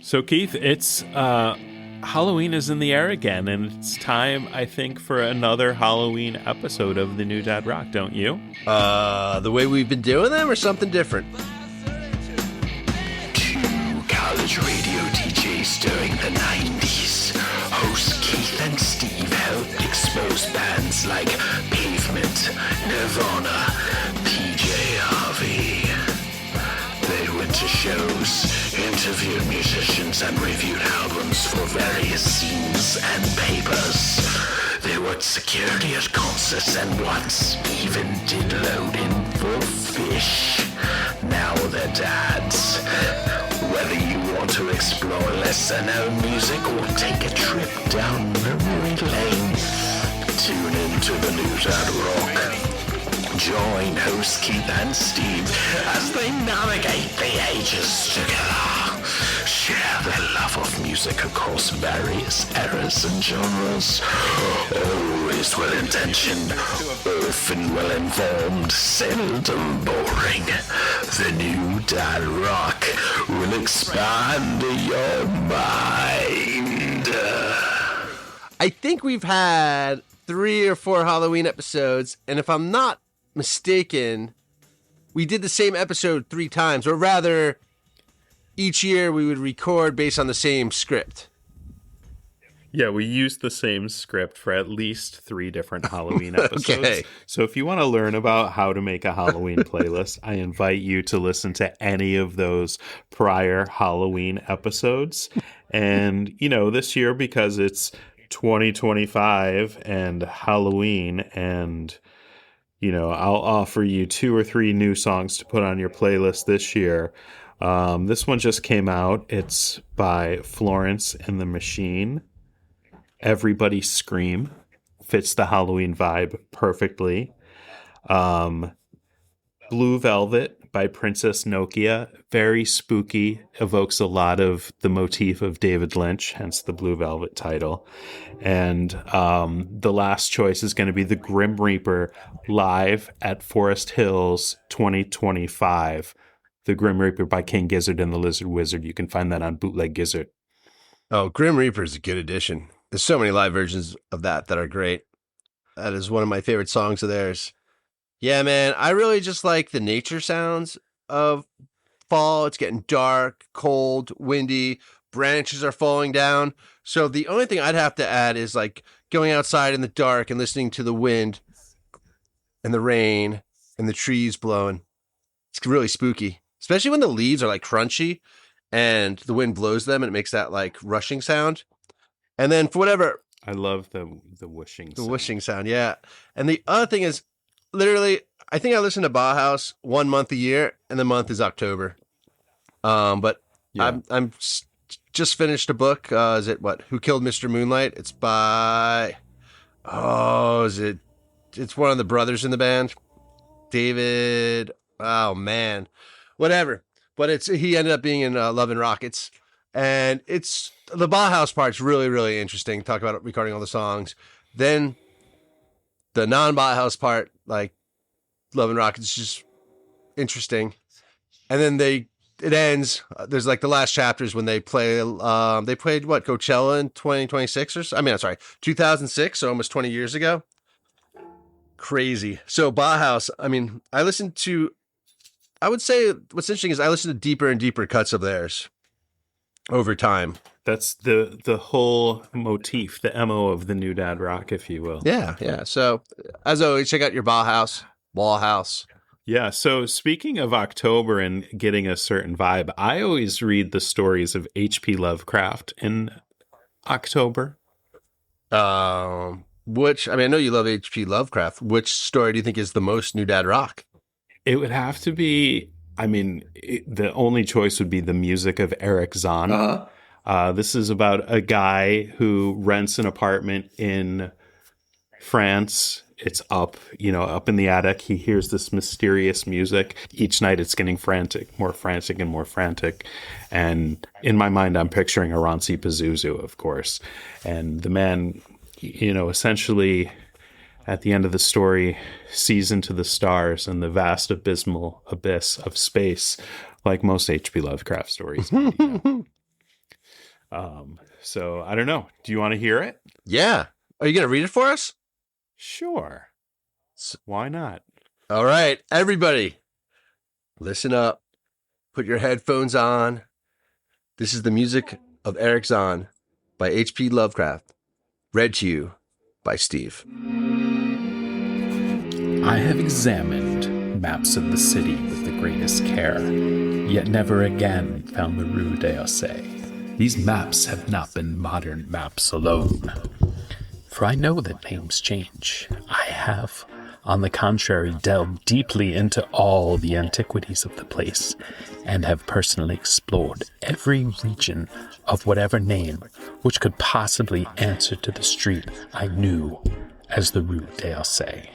So, Keith, it's Halloween is in the air again, and it's time, I think, for another Halloween episode of the New Dad Rock, don't you? The way we've been doing them or something different? Two college radio DJs during the 90s. Hosts Keith and Steve helped expose bands like Pavement, Nirvana, PJ Harvey. They went to shows, interviewed musicians, and reviewed albums for various scenes and papers. They worked security at concerts and once even did loading for fish. Now they're dads. Whether you want to explore lesser known music or take a trip down memory lane, tune into the New Dad Rock. Join hosts Keith and Steve as they navigate the ages together. Share their love of music across various eras and genres. Always well-intentioned, often well-informed, seldom boring. The New Dad Rock will expand your mind. I think we've had 3 or 4 Halloween episodes, and if I'm not mistaken, we did the same episode 3 times, or rather, each year we would record based on the same script. Yeah, we used the same script for at least 3 different Halloween episodes. Okay. So if you want to learn about how to make a Halloween playlist, I invite you to listen to any of those prior Halloween episodes. And, you know, this year, because it's 2025 and Halloween, and you know, I'll offer you 2 or 3 new songs to put on your playlist this year. This one just came out. It's by Florence and the Machine. Everybody Scream. Fits the Halloween vibe perfectly. Blue Velvet by Princess Nokia. Very spooky. Evokes a lot of the motif of David Lynch, hence the Blue Velvet title. And the last choice is going to be the Grim Reaper live at Forest Hills 2025. The Grim Reaper by King Gizzard and the Lizard Wizard. You can find that on Bootleg Gizzard. Oh, Grim Reaper is a good addition. There's so many live versions of that are great. That is one of my favorite songs of theirs. Yeah, man, I really just like the nature sounds of fall. It's getting dark, cold, windy, branches are falling down. So the only thing I'd have to add is like going outside in the dark and listening to the wind and the rain and the trees blowing. It's really spooky, especially when the leaves are like crunchy and the wind blows them and it makes that like rushing sound. And then for whatever... I love the whooshing sound. The whooshing sound, yeah. And the other thing is, literally, I think I listen to Bauhaus 1 month a year, and the month is October. But yeah. I'm just finished a book. Is it what? Who Killed Mr. Moonlight? It's by it's one of the brothers in the band, David. Oh man, whatever. But he ended up being in Love and Rockets, and it's the Bauhaus part's really really interesting. Talk about recording all the songs, then the non-Bauhaus part, like Love and Rockets, is just interesting. And then it ends. There's like the last chapters when they play. They played what, Coachella in 2026 or so? I'm sorry, 2006, so almost 20 years ago. Crazy. So Bauhaus. I would say what's interesting is I listen to deeper and deeper cuts of theirs over time. That's the whole motif, the MO of the New Dad Rock, if you will. Yeah. So as always, check out your Bauhaus. Yeah, so speaking of October and getting a certain vibe, I always read the stories of HP Lovecraft in October. I know you love HP Lovecraft. Which story do you think is the most New Dad Rock? It would have to be, the only choice would be the music of Erich Zann. Uh-huh. This is about a guy who rents an apartment in France. It's up in the attic. He hears this mysterious music. Each night it's getting more frantic and more frantic. And in my mind, I'm picturing Aranci Pazuzu, of course. And the man, essentially at the end of the story, sees into the stars and the vast abysmal abyss of space, like most H.P. Lovecraft stories. So I don't know. Do you want to hear it? Yeah. Are you going to read it for us? Sure. Why not? All right, everybody, listen up. Put your headphones on. This is the music of Erich Zann by HP Lovecraft, read to you by Steve. I have examined maps of the city with the greatest care, yet never again found the Rue d'Orsay. These maps have not been modern maps alone, for I know that names change. I have, on the contrary, delved deeply into all the antiquities of the place, and have personally explored every region of whatever name which could possibly answer to the street I knew as the Rue d'Orsay.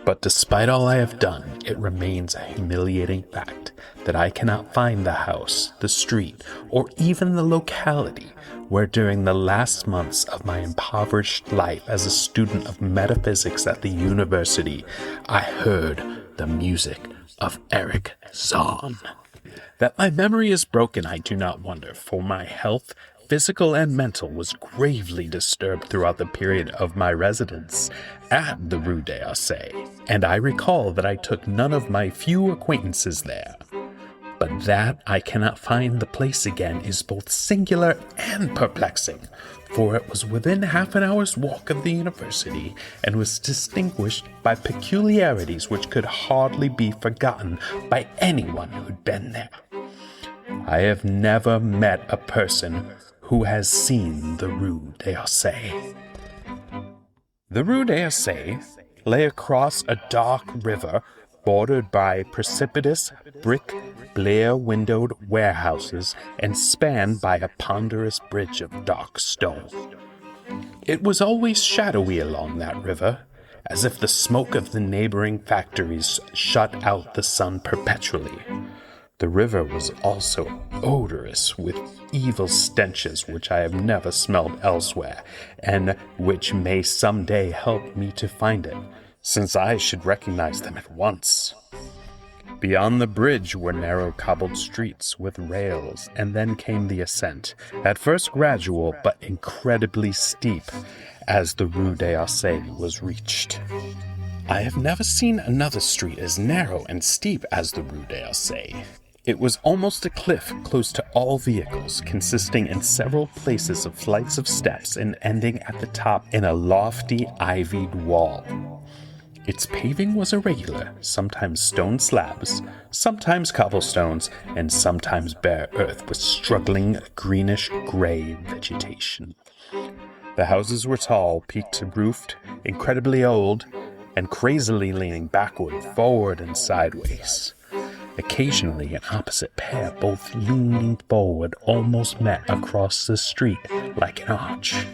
But despite all I have done, it remains a humiliating fact that I cannot find the house, the street, or even the locality where during the last months of my impoverished life as a student of metaphysics at the university, I heard the music of Erich Zann. That my memory is broken, I do not wonder, for my health, physical and mental, was gravely disturbed throughout the period of my residence at the Rue d'Orsay, and I recall that I took none of my few acquaintances there. But that I cannot find the place again is both singular and perplexing, for it was within half an hour's walk of the university, and was distinguished by peculiarities which could hardly be forgotten by anyone who'd been there. I have never met a person who has seen the Rue d'Orsay. The Rue d'Orsay lay across a dark river bordered by precipitous, brick, Blair-windowed warehouses and spanned by a ponderous bridge of dark stone. It was always shadowy along that river, as if the smoke of the neighboring factories shut out the sun perpetually. The river was also odorous with evil stenches which I have never smelled elsewhere, and which may someday help me to find it, since I should recognize them at once. Beyond the bridge were narrow cobbled streets with rails, and then came the ascent, at first gradual but incredibly steep, as the Rue d'Orsay was reached. I have never seen another street as narrow and steep as the Rue d'Orsay. It was almost a cliff close to all vehicles, consisting in several places of flights of steps and ending at the top in a lofty ivied wall. Its paving was irregular, sometimes stone slabs, sometimes cobblestones, and sometimes bare earth with struggling greenish-gray vegetation. The houses were tall, peaked-roofed, incredibly old, and crazily leaning backward, forward, and sideways. Occasionally, an opposite pair, both leaning forward, almost met across the street like an arch,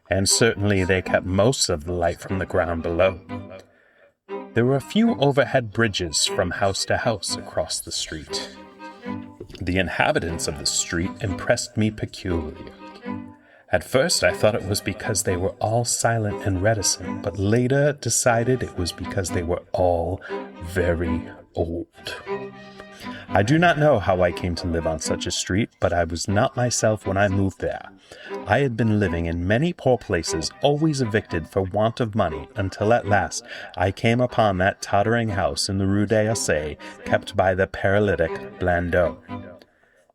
and certainly they kept most of the light from the ground below. There were a few overhead bridges from house to house across the street. The inhabitants of the street impressed me peculiarly. At first I thought it was because they were all silent and reticent, but later decided it was because they were all very old. I do not know how I came to live on such a street, but I was not myself when I moved there. I had been living in many poor places, always evicted for want of money, until at last I came upon that tottering house in the Rue d'Orsay, kept by the paralytic Blandot.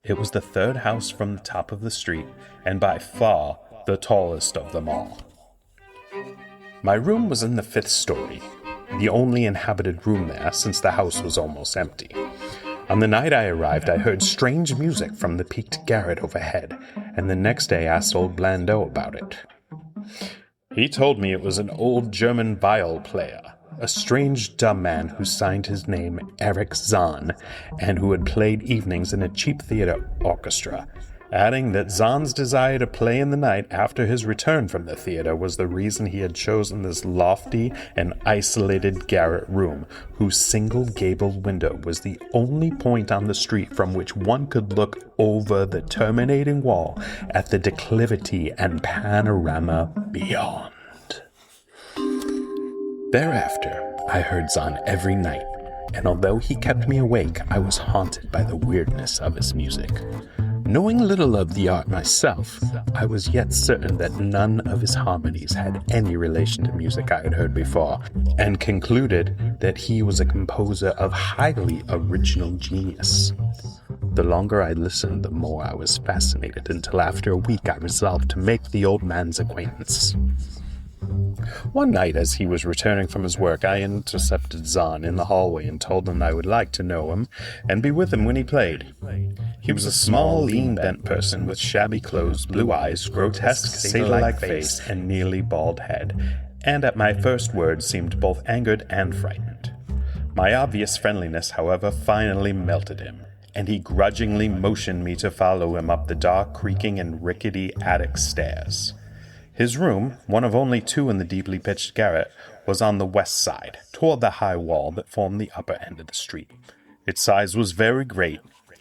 It was the third house from the top of the street, and by far the tallest of them all. My room was in the 5th story, the only inhabited room there, since the house was almost empty. On the night I arrived, I heard strange music from the peaked garret overhead, and the next day asked old Blandot about it. He told me it was an old German viol player, a strange dumb man who signed his name Erich Zann, and who had played evenings in a cheap theater orchestra, adding that Zann's desire to play in the night after his return from the theater was the reason he had chosen this lofty and isolated garret room, whose single gabled window was the only point on the street from which one could look over the terminating wall at the declivity and panorama beyond. Thereafter, I heard Zann every night, and although he kept me awake, I was haunted by the weirdness of his music. Knowing little of the art myself, I was yet certain that none of his harmonies had any relation to music I had heard before, and concluded that he was a composer of highly original genius. The longer I listened, the more I was fascinated, until after a week I resolved to make the old man's acquaintance. One night, as he was returning from his work, I intercepted Zann in the hallway and told him I would like to know him and be with him when he played. He was a small, lean, bent person with shabby clothes, blue eyes, grotesque, satyr-like face, and nearly bald head, and at my first words seemed both angered and frightened. My obvious friendliness, however, finally melted him, and he grudgingly motioned me to follow him up the dark, creaking, and rickety attic stairs. His room, one of only two in the deeply pitched garret, was on the west side, toward the high wall that formed the upper end of the street. Its size was very great,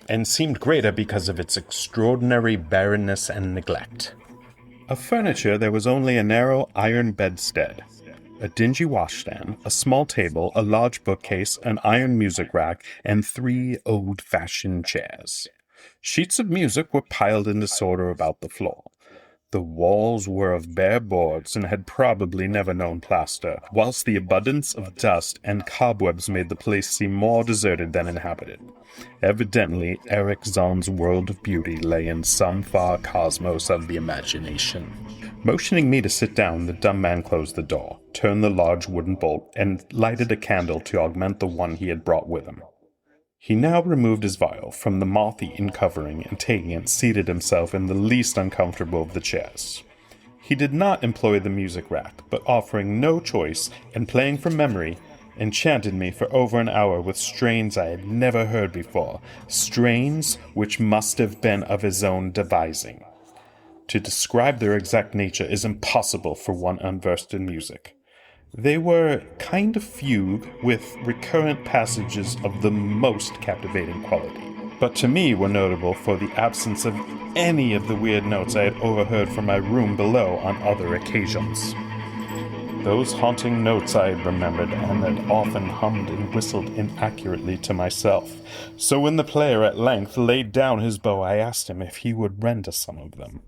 and seemed greater because of its extraordinary barrenness and neglect. Of furniture there was only a narrow iron bedstead, a dingy washstand, a small table, a large bookcase, an iron music rack, and 3 old-fashioned chairs. Sheets of music were piled in disorder about the floor. The walls were of bare boards and had probably never known plaster, whilst the abundance of dust and cobwebs made the place seem more deserted than inhabited. Evidently, Erich Zann's world of beauty lay in some far cosmos of the imagination. Motioning me to sit down, the dumb man closed the door, turned the large wooden bolt, and lighted a candle to augment the one he had brought with him. He now removed his vial from the moth-eaten covering and, taking it, seated himself in the least uncomfortable of the chairs. He did not employ the music rack, but offering no choice and playing from memory, enchanted me for over an hour with strains I had never heard before, strains which must have been of his own devising. To describe their exact nature is impossible for one unversed in music. They were kind of fugue with recurrent passages of the most captivating quality, but to me were notable for the absence of any of the weird notes I had overheard from my room below on other occasions. Those haunting notes I had remembered and had often hummed and whistled inaccurately to myself, so when the player at length laid down his bow I asked him if he would render some of them.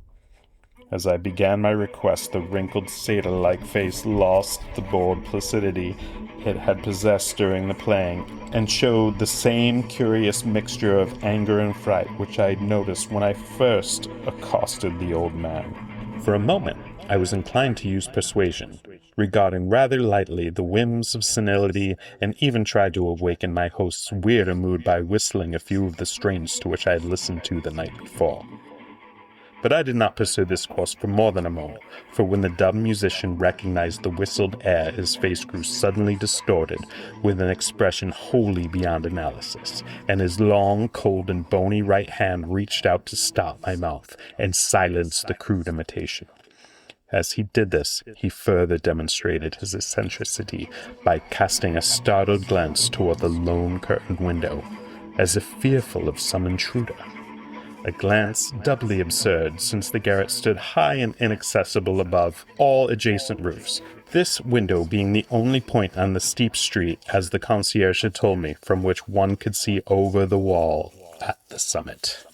As I began my request, the wrinkled satyr-like face lost the bored placidity it had possessed during the playing, and showed the same curious mixture of anger and fright which I had noticed when I first accosted the old man. For a moment, I was inclined to use persuasion, regarding rather lightly the whims of senility, and even tried to awaken my host's weirder mood by whistling a few of the strains to which I had listened to the night before. But I did not pursue this course for more than a moment, for when the dumb musician recognized the whistled air, his face grew suddenly distorted with an expression wholly beyond analysis, and his long, cold, and bony right hand reached out to stop my mouth and silence the crude imitation. As he did this, he further demonstrated his eccentricity by casting a startled glance toward the lone curtained window, as if fearful of some intruder. A glance doubly absurd, since the garret stood high and inaccessible above all adjacent roofs, this window being the only point on the steep street, as the concierge had told me, from which one could see over the wall at the summit.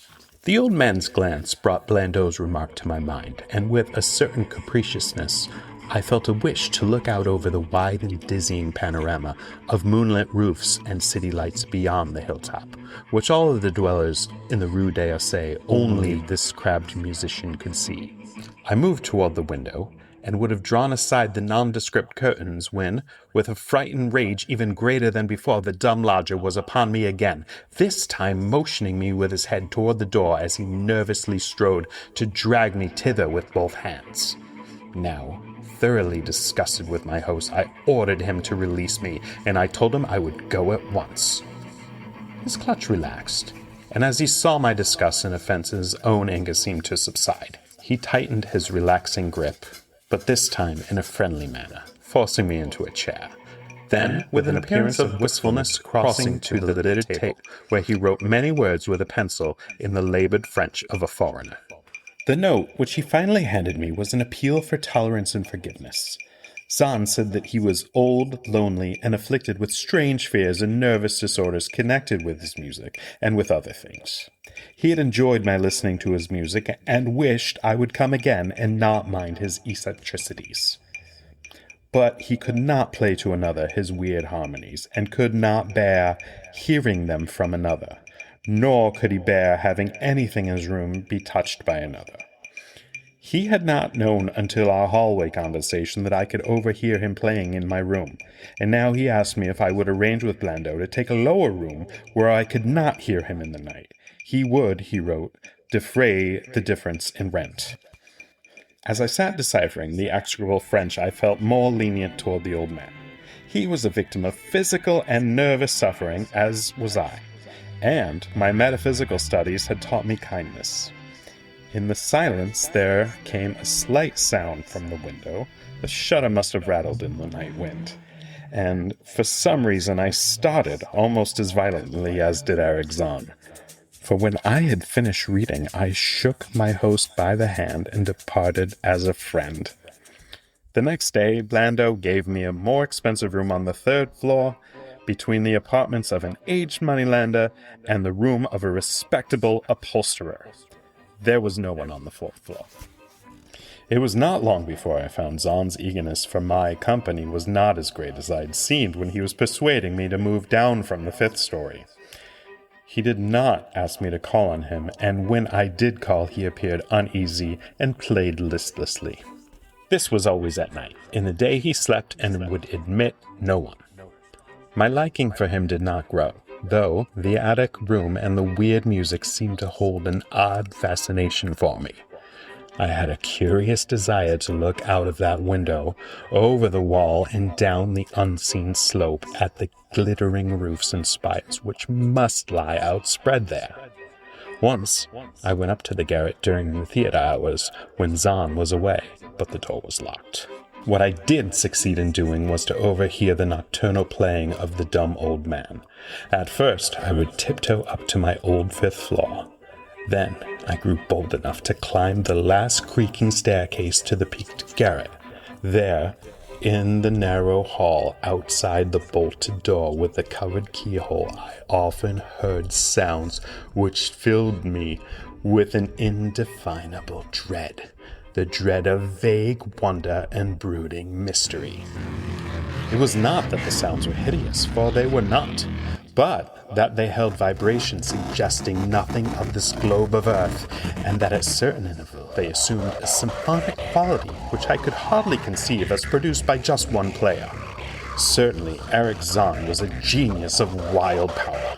The old man's glance brought Blandot's remark to my mind, and with a certain capriciousness, I felt a wish to look out over the wide and dizzying panorama of moonlit roofs and city lights beyond the hilltop, which all of the dwellers in the Rue d'Orsay only this crabbed musician could see. I moved toward the window, and would have drawn aside the nondescript curtains when, with a frightened rage even greater than before, the dumb lodger was upon me again, this time motioning me with his head toward the door as he nervously strode to drag me thither with both hands. Now, thoroughly disgusted with my host, I ordered him to release me, and I told him I would go at once. His clutch relaxed, and as he saw my disgust and offense, his own anger seemed to subside. He tightened his relaxing grip, but this time in a friendly manner, forcing me into a chair. Then, with an appearance of wistfulness, crossing to the littered table, where he wrote many words with a pencil in the labored French of a foreigner. The note, which he finally handed me, was an appeal for tolerance and forgiveness. Zann said that he was old, lonely, and afflicted with strange fears and nervous disorders connected with his music and with other things. He had enjoyed my listening to his music and wished I would come again and not mind his eccentricities. But he could not play to another his weird harmonies, and could not bear hearing them from another, nor could he bear having anything in his room be touched by another. He had not known until our hallway conversation that I could overhear him playing in my room, and now he asked me if I would arrange with Blando to take a lower room where I could not hear him in the night. He would, he wrote, defray the difference in rent. As I sat deciphering the execrable French, I felt more lenient toward the old man. He was a victim of physical and nervous suffering, as was I, and my metaphysical studies had taught me kindness. In the silence there came a slight sound from the window. The shutter must have rattled in the night wind, and for some reason I started almost as violently as did Erich Zann. For when I had finished reading, I shook my host by the hand and departed as a friend. The next day, Blando gave me a more expensive room on the 3rd floor, between the apartments of an aged moneylender and the room of a respectable upholsterer. There was no one on the 4th floor. It was not long before I found Zann's eagerness for my company was not as great as I'd seemed when he was persuading me to move down from the 5th story. He did not ask me to call on him, and when I did call, he appeared uneasy and played listlessly. This was always at night. In the day he slept and would admit no one. My liking for him did not grow, though the attic room and the weird music seemed to hold an odd fascination for me. I had a curious desire to look out of that window, over the wall and down the unseen slope at the glittering roofs and spires which must lie outspread there. Once, I went up to the garret during the theater hours when Zann was away, but the door was locked. What I did succeed in doing was to overhear the nocturnal playing of the dumb old man. At first, I would tiptoe up to my old 5th floor. Then I grew bold enough to climb the last creaking staircase to the peaked garret. There, in the narrow hall outside the bolted door with the covered keyhole, I often heard sounds which filled me with an indefinable dread. The dread of vague wonder and brooding mystery. It was not that the sounds were hideous, for they were not, but that they held vibrations suggesting nothing of this globe of earth, and that at certain intervals they assumed a symphonic quality which I could hardly conceive as produced by just one player. Certainly, Erich Zann was a genius of wild power.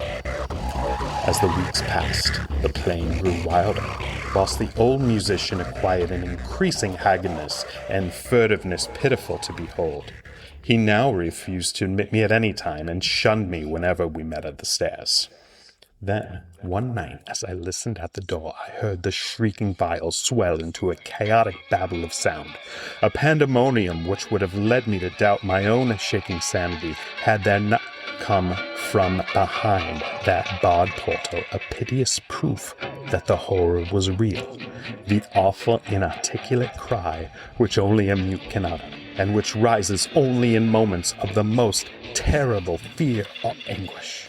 As the weeks passed, the playing grew wilder, whilst the old musician acquired an increasing haggardness and furtiveness pitiful to behold. He now refused to admit me at any time and shunned me whenever we met at the stairs. Then, one night, as I listened at the door, I heard the shrieking vials swell into a chaotic babble of sound, a pandemonium which would have led me to doubt my own shaking sanity had there not come from behind that barred portal a piteous proof that the horror was real, the awful inarticulate cry which only a mute can utter, and which rises only in moments of the most terrible fear or anguish.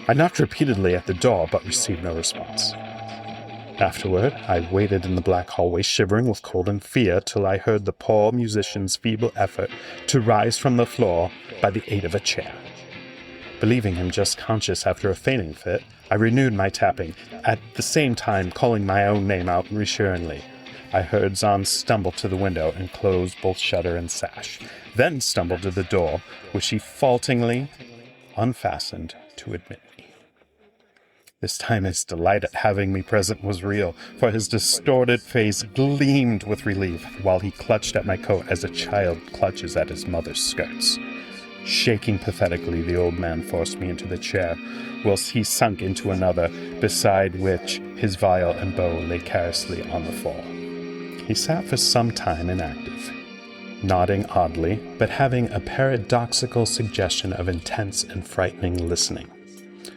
I knocked repeatedly at the door, but received no response. Afterward, I waited in the black hallway, shivering with cold and fear, till I heard the poor musician's feeble effort to rise from the floor by the aid of a chair. Believing him just conscious after a fainting fit, I renewed my tapping, at the same time calling my own name out reassuringly. I heard Zann stumble to the window and close both shutter and sash, then stumbled to the door, which he falteringly unfastened to admit me. This time his delight at having me present was real, for his distorted face gleamed with relief, while he clutched at my coat as a child clutches at his mother's skirts. Shaking pathetically, the old man forced me into the chair, whilst he sunk into another, beside which his viol and bow lay carelessly on the floor. He sat for some time inactive, nodding oddly, but having a paradoxical suggestion of intense and frightening listening.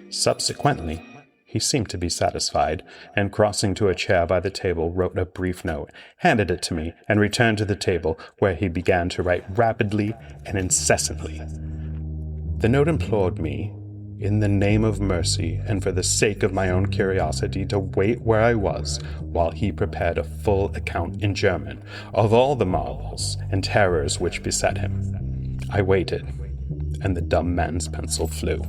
Subsequently, he seemed to be satisfied, and crossing to a chair by the table, wrote a brief note, handed it to me, and returned to the table, where he began to write rapidly and incessantly. The note implored me, in the name of mercy and for the sake of my own curiosity, to wait where I was while he prepared a full account in German of all the marvels and terrors which beset him. I waited, and the dumb man's pencil flew.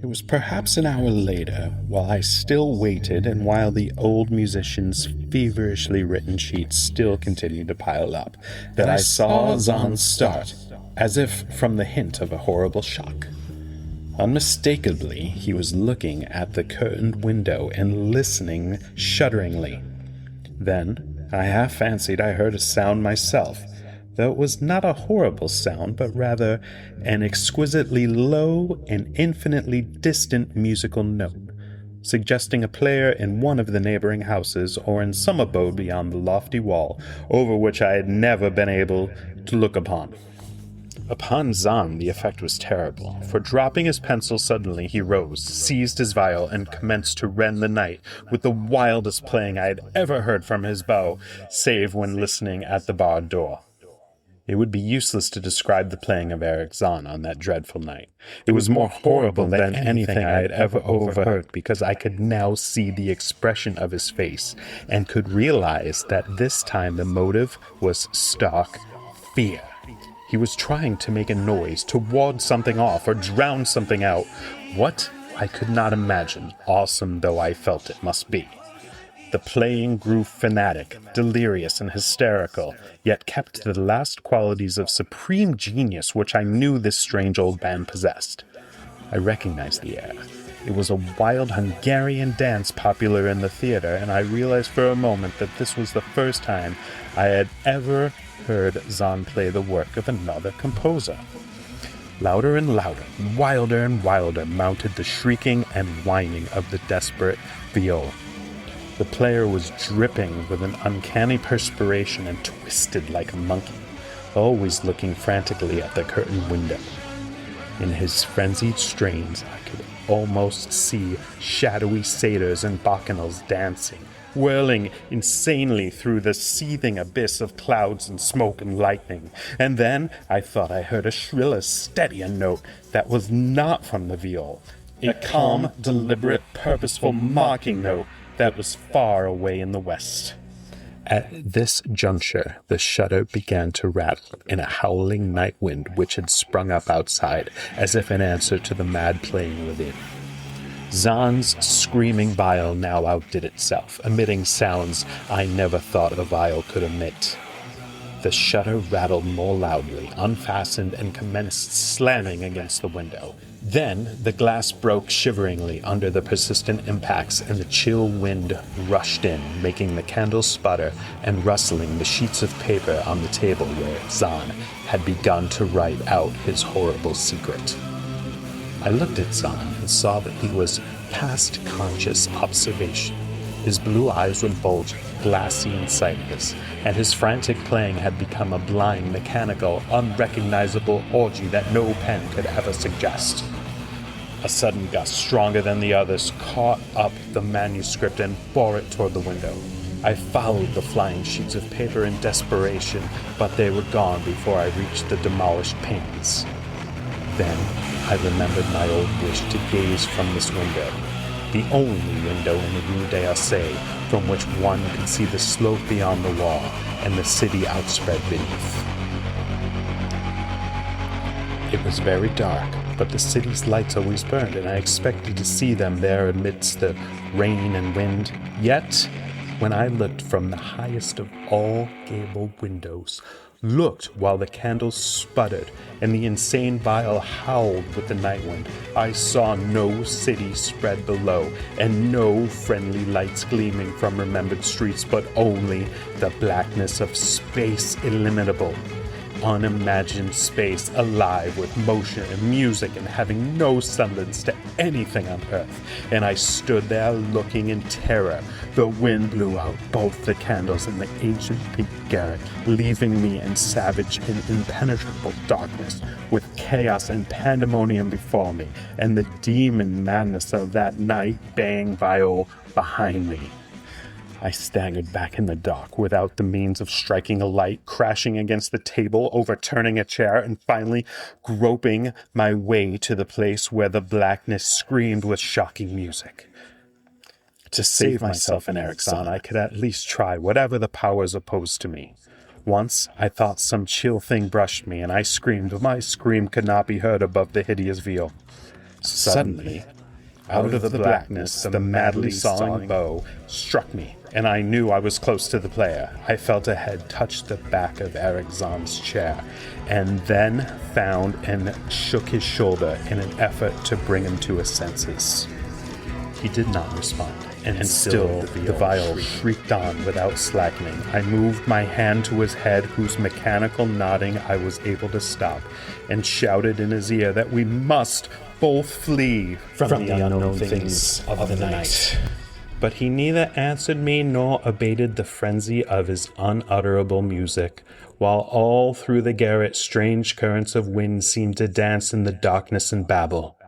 It was perhaps an hour later, while I still waited and while the old musician's feverishly written sheets still continued to pile up, that I saw Zann start, as if from the hint of a horrible shock. Unmistakably, he was looking at the curtained window and listening shudderingly. Then I half fancied I heard a sound myself, though it was not a horrible sound, but rather an exquisitely low and infinitely distant musical note, suggesting a player in one of the neighboring houses or in some abode beyond the lofty wall over which I had never been able to look upon. Upon Zann, the effect was terrible, for dropping his pencil suddenly, he rose, seized his viol, and commenced to rend the night with the wildest playing I had ever heard from his bow, save when listening at the barred door. It would be useless to describe the playing of Erich Zann on that dreadful night. It was more horrible than anything I had ever overheard, because I could now see the expression of his face, and could realize that this time the motive was stark fear. He was trying to make a noise, to ward something off, or drown something out. What? I could not imagine, awesome though I felt it must be. The playing grew fanatic, delirious, and hysterical, yet kept the last qualities of supreme genius which I knew this strange old man possessed. I recognized the air. It was a wild Hungarian dance popular in the theater, and I realized for a moment that this was the first time I had ever heard Zann play the work of another composer. Louder and louder, wilder and wilder mounted the shrieking and whining of the desperate viol. The player was dripping with an uncanny perspiration and twisted like a monkey, always looking frantically at the curtained window. In his frenzied strains, I could almost see shadowy satyrs and bacchanals dancing, whirling insanely through the seething abyss of clouds and smoke and lightning. And then I thought I heard a shriller, steadier note that was not from the viol, a calm, deliberate, purposeful, mocking note that was far away in the west. At this juncture, the shutter began to rattle in a howling night wind which had sprung up outside, as if in answer to the mad playing within. Zann's screaming viol now outdid itself, emitting sounds I never thought a viol could emit. The shutter rattled more loudly, unfastened, and commenced slamming against the window. Then the glass broke shiveringly under the persistent impacts, and the chill wind rushed in, making the candles sputter and rustling the sheets of paper on the table where Zann had begun to write out his horrible secret. I looked at Zann and saw that he was past conscious observation. His blue eyes were bulging, glassy and sightless, and his frantic playing had become a blind, mechanical, unrecognizable orgy that no pen could ever suggest. A sudden gust, stronger than the others, caught up the manuscript and bore it toward the window. I followed the flying sheets of paper in desperation, but they were gone before I reached the demolished panes. Then I remembered my old wish to gaze from this window, the only window in the Rue d'Orsay from which one could see the slope beyond the wall and the city outspread beneath. It was very dark, but the city's lights always burned, and I expected to see them there amidst the rain and wind. Yet, when I looked from the highest of all gable windows, looked while the candles sputtered and the insane viol howled with the night wind, I saw no city spread below and no friendly lights gleaming from remembered streets, but only the blackness of space illimitable. Unimagined space, alive with motion and music and having no semblance to anything on earth. And I stood there looking in terror. The wind blew out both the candles and the ancient pink garret, leaving me in savage and impenetrable darkness, with chaos and pandemonium before me, and the demon madness of that night bang viol behind me. I staggered back in the dark without the means of striking a light, crashing against the table, overturning a chair, and finally groping my way to the place where the blackness screamed with shocking music. To save myself and Erich Zann, I could at least try whatever the powers opposed to me. Once, I thought some chill thing brushed me, and I screamed, but my scream could not be heard above the hideous viol. Suddenly, out of the blackness, the madly sawing bow struck me, and I knew I was close to the player. I felt a head touch the back of Erich Zann's chair, and then found and shook his shoulder in an effort to bring him to his senses. He did not respond, and still the viol shrieked on without slackening. I moved my hand to his head, whose mechanical nodding I was able to stop, and shouted in his ear that we must both flee from the unknown things of the night. But he neither answered me nor abated the frenzy of his unutterable music, while all through the garret strange currents of wind seemed to dance in the darkness and babble.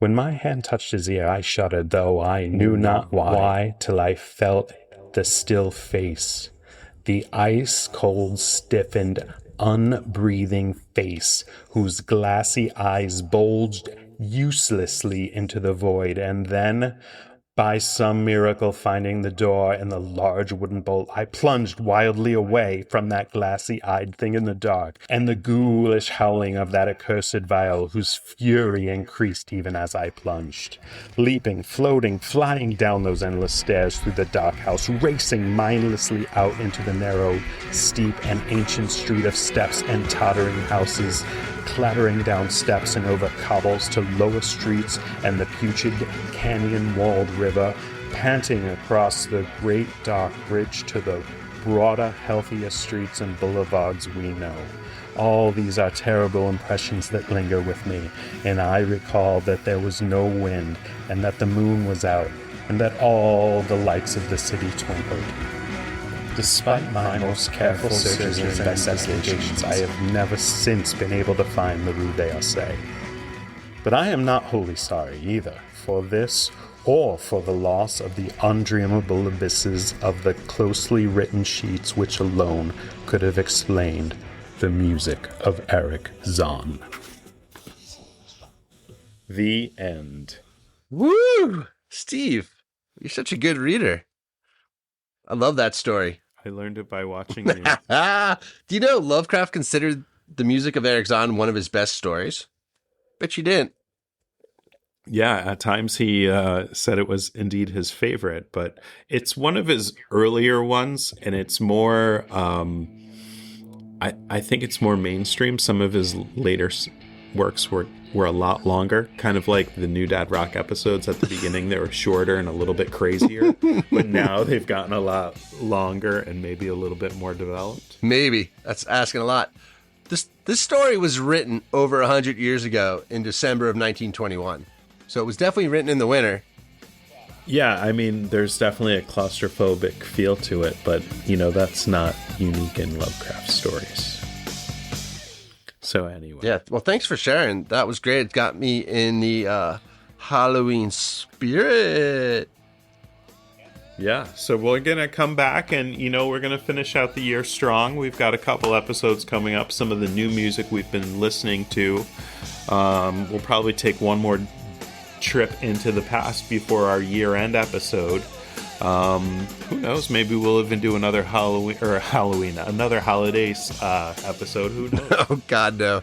When my hand touched his ear, I shuddered, though I knew not why, till I felt the still face, the ice-cold, stiffened, unbreathing face, whose glassy eyes bulged uselessly into the void, and then, by some miracle finding the door and the large wooden bolt, I plunged wildly away from that glassy-eyed thing in the dark, and the ghoulish howling of that accursed viol, whose fury increased even as I plunged. Leaping, floating, flying down those endless stairs through the dark house, racing mindlessly out into the narrow, steep, and ancient street of steps and tottering houses, clattering down steps and over cobbles to lower streets and the putrid canyon-walled river, panting across the great dark bridge to the broader, healthier streets and boulevards we know. All these are terrible impressions that linger with me, and I recall that there was no wind, and that the moon was out, and that all the lights of the city twinkled. Despite my most careful searches and investigations, I have never since been able to find the Rue d'Orsay. But I am not wholly sorry either for this, or for the loss of the undreamable abysses of the closely written sheets which alone could have explained the music of Erich Zann. The end. Woo! Steve, you're such a good reader. I love that story. I learned it by watching you. Do you know Lovecraft considered the music of Erich Zann one of his best stories? Bet you didn't. Yeah, at times he said it was indeed his favorite, but it's one of his earlier ones, and it's more, I think it's more mainstream. Some of his later works were a lot longer, kind of like the New Dad Rock episodes at the beginning. They were shorter and a little bit crazier, but now they've gotten a lot longer and maybe a little bit more developed. Maybe. That's asking a lot. This story was written over 100 years ago in December of 1921. So it was definitely written in the winter. Yeah, I mean, there's definitely a claustrophobic feel to it, but, that's not unique in Lovecraft stories. So anyway. Yeah, well, thanks for sharing. That was great. It got me in the Halloween spirit. Yeah, so we're going to come back and, we're going to finish out the year strong. We've got a couple episodes coming up, some of the new music we've been listening to. We'll probably take one more trip into the past before our year-end episode. Who knows? Maybe we'll even do another another holidays episode. Who knows? Oh God, no!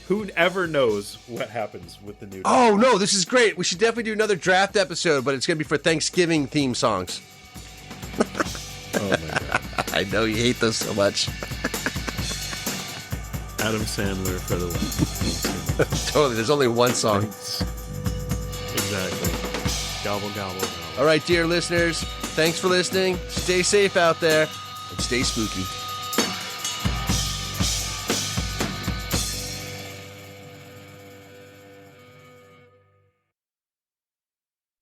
Who ever knows what happens with the new? Oh no, this is great. We should definitely do another draft episode, but it's going to be for Thanksgiving theme songs. Oh my God! I know you hate those so much. Adam Sandler for the win. Totally. There's only one song. Exactly. Gobble, gobble, gobble. All right, dear listeners, thanks for listening. Stay safe out there and stay spooky.